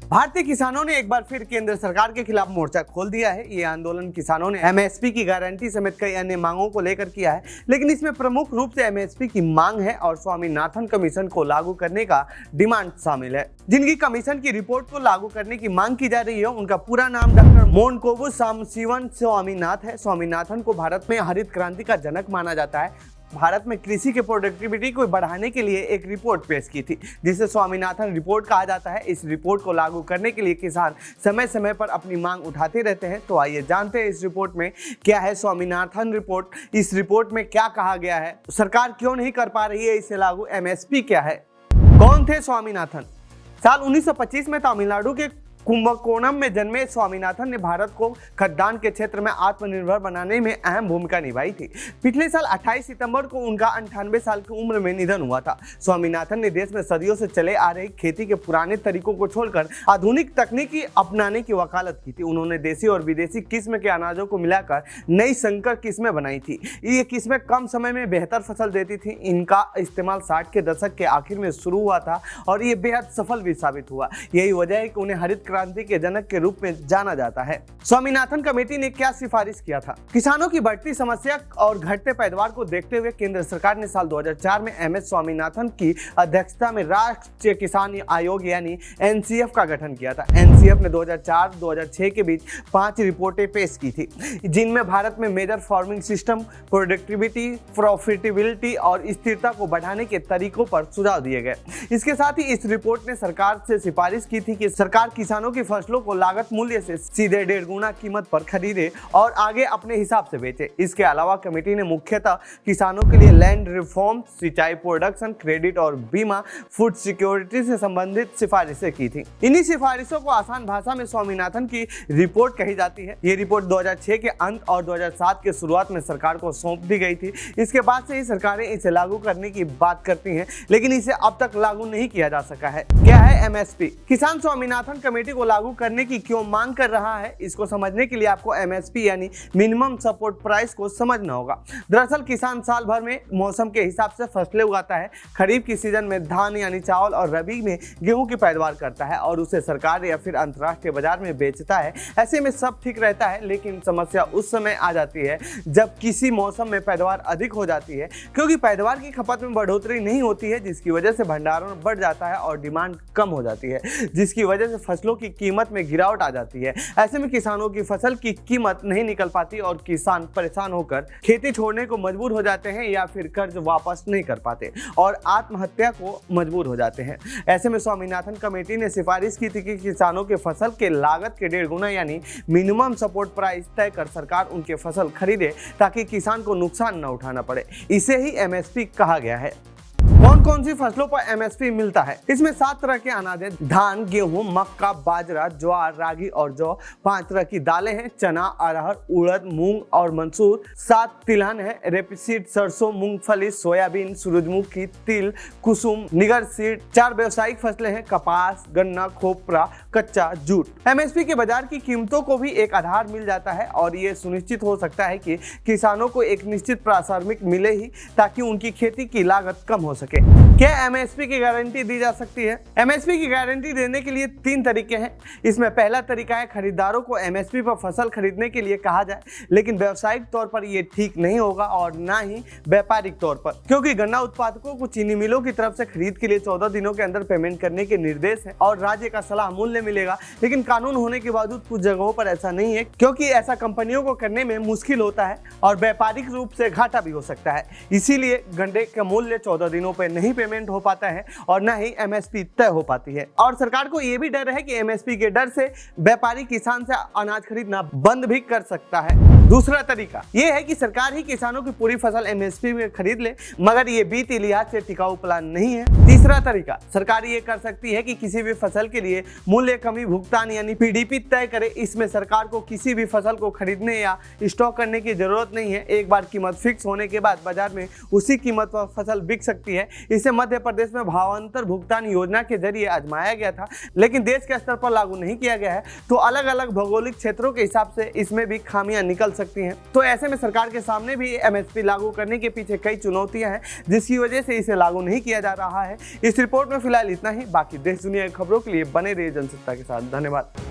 भारतीय किसानों ने एक बार फिर केंद्र सरकार के खिलाफ मोर्चा खोल दिया है। ये आंदोलन किसानों ने एमएसपी की गारंटी समेत कई अन्य मांगों को लेकर किया है, लेकिन इसमें प्रमुख रूप से एमएसपी की मांग है और स्वामीनाथन कमीशन को लागू करने का डिमांड शामिल है। जिनकी कमीशन की रिपोर्ट को लागू करने की मांग की जा रही है, उनका पूरा नाम डॉक्टर मोनकोबु सामसिवन स्वामीनाथन है। स्वामीनाथन को भारत में हरित क्रांति का जनक माना जाता है। भारत में कृषि के प्रोडक्टिविटी को बढ़ाने के लिए एक रिपोर्ट पेश की थी, जिसे स्वामीनाथन रिपोर्ट कहा जाता है। इस रिपोर्ट को लागू करने के लिए किसान समय समय पर अपनी मांग उठाते रहते हैं। तो आइए जानते हैं इस रिपोर्ट में क्या है स्वामीनाथन रिपोर्ट। इस रिपोर्ट में क्या कहा गया है, सरकार क्यों नहीं कर पा रही है इसे लागू, एमएसपी क्या है, कौन थे स्वामीनाथन। साल 1925 में तमिलनाडु के कुंभकोणम में जन्मे स्वामीनाथन ने भारत को खाद्यान्न के क्षेत्र में आत्मनिर्भर बनाने में अहम भूमिका निभाई थी। पिछले साल 28 सितंबर को उनका 98 साल की उम्र में निधन हुआ था। स्वामीनाथन ने देश में सदियों से चले आ रही खेती के पुराने तरीकों को छोड़कर आधुनिक तकनीकी अपनाने की वकालत की थी। उन्होंने देसी और विदेशी किस्म के अनाजों को मिलाकर नई संकर किस्में बनाई थी। ये किस्में कम समय में बेहतर फसल देती थी। इनका इस्तेमाल 60 के दशक के आखिर में शुरू हुआ था और ये बेहद सफल भी साबित हुआ। यही वजह है कि उन्हें हरित क्रांति के जनक के रूप में जाना जाता है। स्वामीनाथन कमेटी ने क्या सिफारिश किया था। किसानों की बढ़ती समस्या और घटते पैदावार को देखते हुए केंद्र सरकार ने साल 2004 में एमएस स्वामीनाथन की अध्यक्षता में राष्ट्रीय किसान आयोग यानी एनसीएफ का गठन किया था। एनसीएफ ने 2004-2006 के बीच 5 रिपोर्टें पेश की थी, जिनमें भारत में major farming system, productivity, profitability और स्थिरता को बढ़ाने के तरीकों पर सुझाव दिए गए। इसके साथ ही इस रिपोर्ट ने सरकार से सिफारिश की थी कि सरकार किसानों की फसलों को लागत मूल्य से सीधे 1.5 गुना कीमत पर खरीदे और आगे अपने हिसाब से बेचे। इसके अलावा कमेटी ने मुख्यतः किसानों के लिए लैंड रिफॉर्म, सिंचाई प्रोडक्शन क्रेडिट और बीमा, फूड सिक्योरिटी से संबंधित सिफारिशें की थी। इन्हीं सिफारिशों को आसान भाषा में स्वामीनाथन की रिपोर्ट कही जाती है। ये रिपोर्ट 2006 के अंत और 2007 के शुरुआत में सरकार को सौंप दी गई थी। इसके बाद से ही सरकारें इसे लागू करने की बात करती हैं, लेकिन इसे अब तक लागू नहीं किया जा सका है। क्या है एमएसपी? किसान स्वामीनाथन कमेटी को लागू करने की क्यों मांग कर रहा है, इसको समझने के लिए आपको एमएसपी यानी मिनिमम सपोर्ट प्राइस को समझना होगा। दरअसल किसान साल भर में मौसम के हिसाब से फसलें उगाता है। खरीफ की सीजन में धान यानी चावल और रबी में गेहूं की पैदावार करता है और उसे सरकार या फिर अंतर्राष्ट्रीय बाजार में बेचता है। ऐसे में सब ठीक रहता है, लेकिन समस्या उस समय आ जाती है जब किसी मौसम में पैदावार अधिक हो जाती है, क्योंकि पैदावार की खपत में बढ़ोतरी नहीं होती है, जिसकी वजह से भंडारण बढ़ जाता है और डिमांड कम हो जाती है, जिसकी वजह से फसलों की कीमत में गिरावट आ जाती है। ऐसे में किसानों की फसल की कीमत नहीं निकल पाती और किसान परेशान होकर खेती छोड़ने को मजबूर हो जाते हैं या फिर कर्ज वापस नहीं कर पाते और आत्महत्या को मजबूर हो जाते हैं। ऐसे में स्वामीनाथन कमेटी ने सिफारिश की थी कि किसानों के फसल के लागत के 1.5 गुना यानी मिनिमम सपोर्ट प्राइस तय कर सरकार उनके फसल खरीदे, ताकि किसान को नुकसान न उठाना पड़े। इसे ही एमएसपी कहा गया है। कौन कौन सी फसलों पर एमएसपी मिलता है? इसमें 7 तरह के अनाज हैं। धान, गेहूं, मक्का, बाजरा, ज्वार, रागी और जौ। 5 तरह की दालें हैं, चना, अरहर, उड़द, मूंग और मंसूर। 7 तिलहन है, रेपसीड, सरसों, मूंगफली, सोयाबीन, सूरजमुखी, तिल, कुसुम, निगर सीड। 4 व्यावसायिक फसलें हैं, कपास, गन्ना, खोपरा, कच्चा, जूट। एमएसपी के बाजार की कीमतों को भी एक आधार मिल जाता है और ये सुनिश्चित हो सकता है कि किसानों को एक निश्चित प्राथमिक मिले ही, ताकि उनकी खेती की लागत कम हो सके। क्या एमएसपी की गारंटी दी जा सकती है? एमएसपी की गारंटी देने के लिए 3 तरीके हैं। इसमें पहला तरीका है खरीदारों को एमएसपी पर फसल खरीदने के लिए कहा जाए, लेकिन व्यावसायिक तौर पर यह ठीक नहीं होगा और ना ही व्यापारिक तौर पर, क्योंकि गन्ना उत्पादकों को चीनी मिलों की तरफ से खरीद के लिए 14 दिनों के अंदर पेमेंट करने के निर्देश है और राज्य का सलाह मूल्य मिलेगा। लेकिन कानून होने के बावजूद कुछ जगहों पर ऐसा नहीं है, क्योंकि ऐसा कंपनियों को करने में मुश्किल होता है और व्यापारिक रूप से घाटा भी हो सकता है। इसीलिए गन्ने का मूल्य 14 दिनों पर नहीं पेमेंट हो पाता है और ना ही एमएसपी तय हो पाती है। और सरकार को यह भी डर है कि एमएसपी के डर से व्यापारी किसान से अनाज खरीदना बंद भी कर सकता है। दूसरा तरीका यह है कि सरकार ही किसानों की पूरी फसल एमएसपी में खरीद ले, मगर ये बीती लिहाज से टिकाऊ प्लान नहीं है। तीसरा तरीका, सरकार ये कर सकती है कि किसी भी फसल के लिए मूल्य कमी भुगतान यानी पीडीपी तय करे। इसमें सरकार को किसी भी फसल को खरीदने या स्टॉक करने की जरूरत नहीं है। एक बार कीमत फिक्स होने के बाद बाजार में उसी कीमत पर फसल बिक सकती है। इसे मध्य प्रदेश में भावांतर भुगतान योजना के जरिए आजमाया गया था, लेकिन देश के स्तर पर लागू नहीं किया गया है। तो अलग अलग भौगोलिक क्षेत्रों के हिसाब से इसमें भी खामियां निकल सकती हैं। तो ऐसे में सरकार के सामने भी एमएसपी लागू करने के पीछे कई चुनौतियां हैं, जिसकी वजह से इसे लागू नहीं किया जा रहा है। इस रिपोर्ट में फिलहाल इतना ही। बाकी देश दुनिया की खबरों के लिए बने रहिए जनसत्ता के साथ। धन्यवाद।